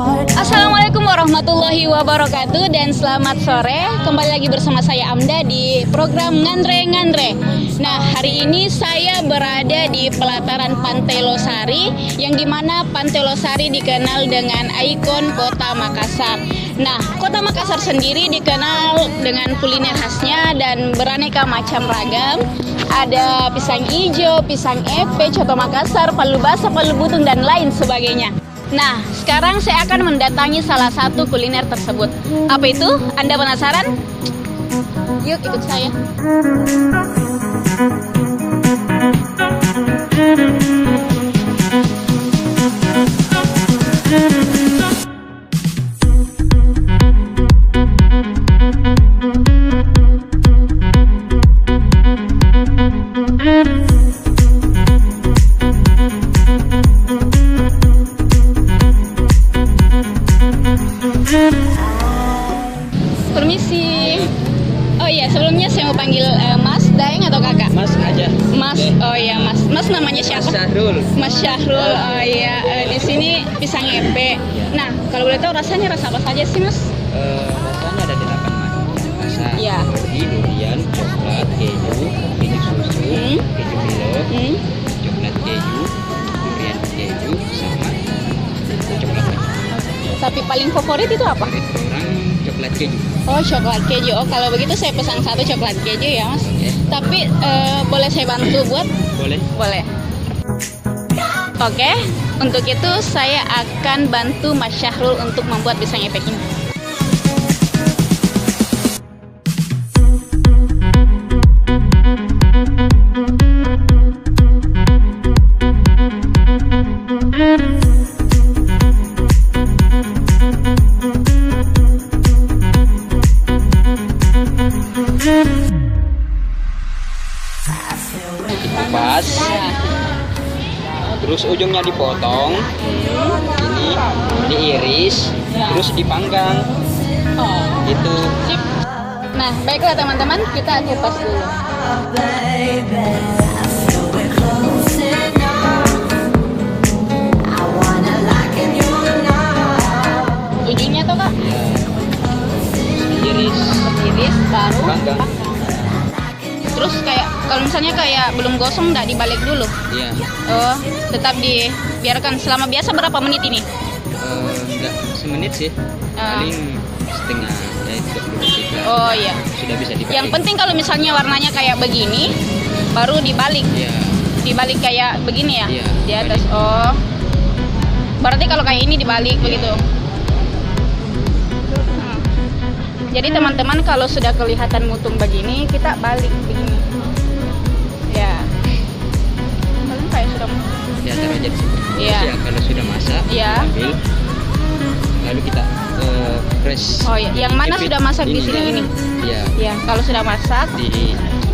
Assalamualaikum warahmatullahi wabarakatuh dan selamat sore. Kembali lagi bersama saya Amda di program Ngandre-Ngandre. Nah, hari ini saya berada di pelataran Pantai Losari, yang dimana Pantai Losari dikenal dengan ikon Kota Makassar. Nah, Kota Makassar sendiri dikenal dengan kuliner khasnya dan beraneka macam ragam. Ada pisang hijau, pisang epe, coto Makassar, palu basah, palu butung, dan lain sebagainya. Nah, sekarang saya akan mendatangi salah satu kuliner tersebut. Apa itu? Anda penasaran? Yuk ikut saya. Permisi. Oh iya, sebelumnya saya mau panggil Mas Daeng atau Kakak? Mas aja. Mas. Oh iya, Mas. Mas namanya siapa? Mas Syahrul. Mas Syahrul. Oh iya, di sini pisang epe. Nah, kalau boleh tahu rasanya rasa apa saja sih, Mas? Rasanya ada 8 macam rasa. Iya. Durian, coklat, keju susu, keju Milo, coklat keju, durian keju, sama coklat. Tapi paling favorit itu apa? Orang coklat keju. Oh, coklat keju. Oh, kalau begitu saya pesan satu coklat keju ya, Mas. Ya. Tapi boleh saya bantu buat? Boleh. Boleh. Oke, untuk itu saya akan bantu Mas Syahrul untuk membuat pisang epek ini. Dikupas. Terus ujungnya dipotong. Ini diiris, terus dipanggang. Oh, Gitu. sip. Nah, baiklah teman-teman, kita kupas dulu. Ujungnya tuh, Kak? Ya. Iris, Iris baru panggang. Terus kayak kalau misalnya kayak belum gosong nggak dibalik dulu. Iya. Oh, tetap dibiarkan selama biasa berapa menit ini? Enggak semenit sih. Paling setengah ya 20 detik lah. Oh iya. Sudah bisa dibalik. Yang penting kalau misalnya warnanya kayak begini, baru dibalik. Iya. Dibalik kayak begini ya? Iya, Di atas. dibalik. Oh. Berarti kalau kayak ini dibalik begitu. Jadi teman-teman kalau sudah kelihatan mutung begini, kita balik begini. Ya. Kalian kayak sudah Ya, taruh aja di situ. Iya. Terus ya kalau sudah masak, Iya. ambil. Lalu kita press. Oh ya, yang mana Jepit sudah masak di sini ini? Iya. Ya, kalau sudah masak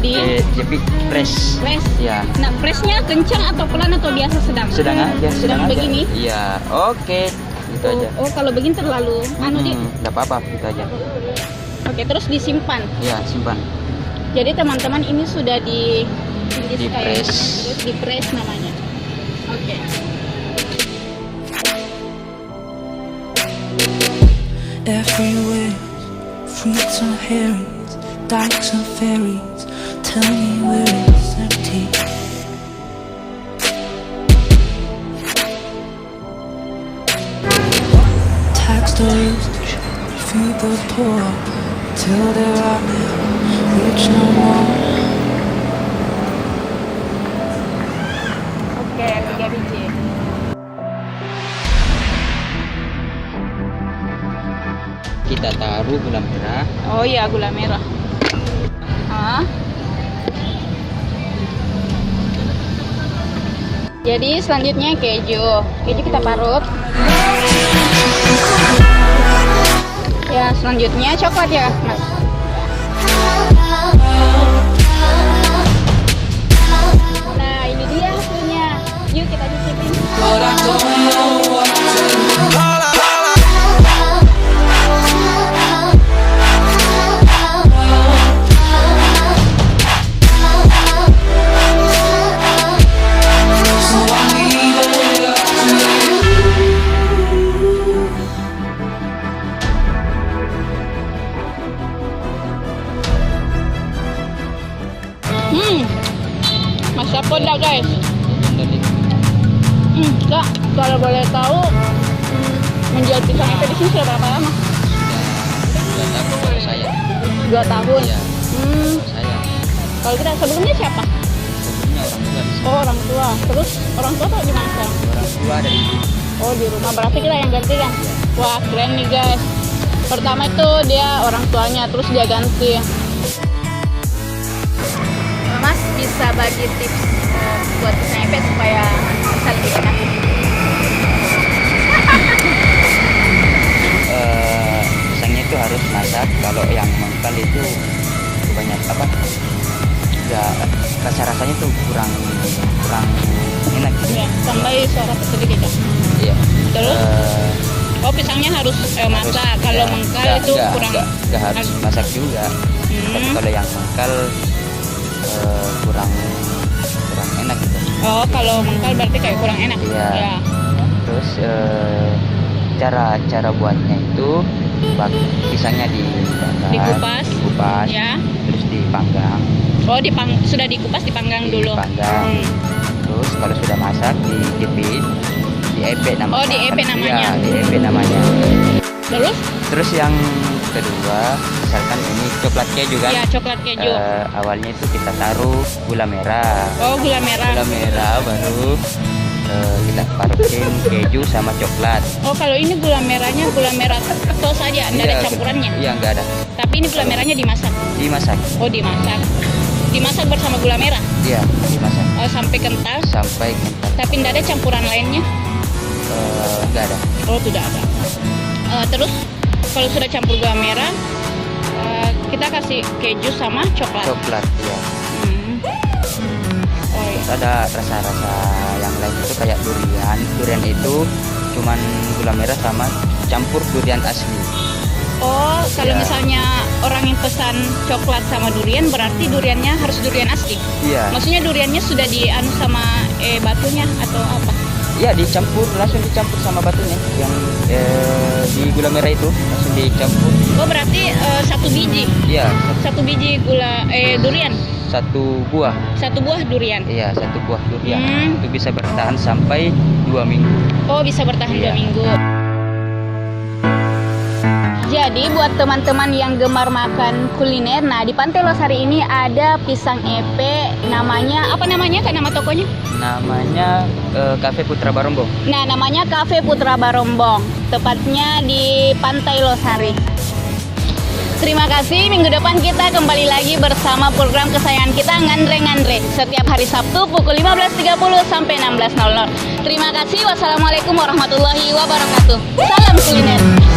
Jepit press. press. Ya. Nah, pressnya kencang atau pelan atau biasa sedang? Sedang aja. Sedang aja. begini. Iya. Oke. Gitu aja. Oh, kalau begini terlalu Dik. Enggak apa-apa, gitu aja. Oke, terus disimpan. Iya, simpan. Jadi teman-teman ini sudah di Di-press. Terus di press namanya. Oke. Everywhere, fruits and herrings, dykes and ferries. Tell me where it's empty. Tax the rich, feed the poor, till there are rich no more. Oke, 3 biji. Kita taruh gula merah. Oh iya, gula merah. Jadi selanjutnya keju. Keju kita parut. Ya, selanjutnya coklat ya, Mas. Nah, ini dia hasilnya. Yuk kita cicipin. guys. Dari Kak, kalau boleh tahu menjual pisang epe di sini sudah berapa lama? sudah 2 tahun kalau saya. 2 tahun. Iya. Hmm, Saya kalau kita sebelumnya siapa? sebelumnya orang tua di sini. Oh, orang tua. Terus orang tua tuh di mana sekarang? Orang tua dari Oh, di rumah. Berarti kita yang ganti kan? Wah, keren nih guys. Pertama itu dia orang tuanya, terus dia ganti. Mas bisa bagi tips buat pisang epe supaya bisa lebih enak? Pisangnya itu harus masak. Kalau yang mengkal itu banyak apa? Ya rasanya tuh kurang enak gitu. Ya, sampai suara sedikit ya. Iya. Terus? Oh, pisangnya harus masak. Kalau mengkal itu kurang. Nggak harus masak juga. Tapi kalau yang mengkal kurang enak gitu. Oh, kalau mengkal berarti kayak kurang enak. Iya. Ya. Terus cara buatnya itu pisangnya Dikupas. Ya. Terus dipanggang. Oh, sudah dikupas, dipanggang dulu. Dipanggang. Terus kalau sudah masak dijepit, diepek namanya. Oh, diepek namanya. Iya, diepek namanya. Terus yang kedua, misalkan ini coklat keju kan? ya coklat keju. Awalnya itu kita taruh gula merah. Oh, gula merah. Gula merah baru kita parutin keju sama coklat. Oh, kalau ini gula merahnya gula merah tos saja, enggak ada campurannya. Iya, enggak ada. Tapi ini gula merahnya dimasak. Dimasak. Oh, dimasak. Dimasak bersama gula merah. Iya, dimasak. Oh, sampai kental. Sampai kental. Tapi enggak ada campuran lainnya. Enggak ada. Oh, tidak ada. Terus kalau sudah campur gula merah, kita kasih keju sama coklat. Coklat, iya. Oh, iya. Terus ada rasa-rasa yang lain itu kayak durian. Durian itu cuman gula merah sama campur durian asli. Oh, kalau Ya. misalnya orang yang pesan coklat sama durian, berarti duriannya harus durian asli. Iya. Maksudnya duriannya sudah dianu sama batunya atau apa? Iya, langsung dicampur sama batunya yang di gula merah itu langsung dicampur. Oh, berarti 1 biji. Iya, 1 biji durian. 1 buah. 1 buah durian. Iya, 1 buah durian. Hmm. Itu bisa bertahan sampai 2 minggu. Oh, bisa bertahan 2 Iya. minggu. Jadi buat teman-teman yang gemar makan kuliner, nah di Pantai Losari ini ada pisang epe, namanya apa namanya? Kan nama tokonya? Namanya Cafe Putra Barombong. Nah, namanya Cafe Putra Barombong, tepatnya di Pantai Losari. Terima kasih, minggu depan kita kembali lagi bersama program kesayangan kita Ngandre-Ngandre setiap hari Sabtu pukul 15.30 sampai 16.00. Terima kasih, wassalamualaikum warahmatullahi wabarakatuh. Salam kuliner.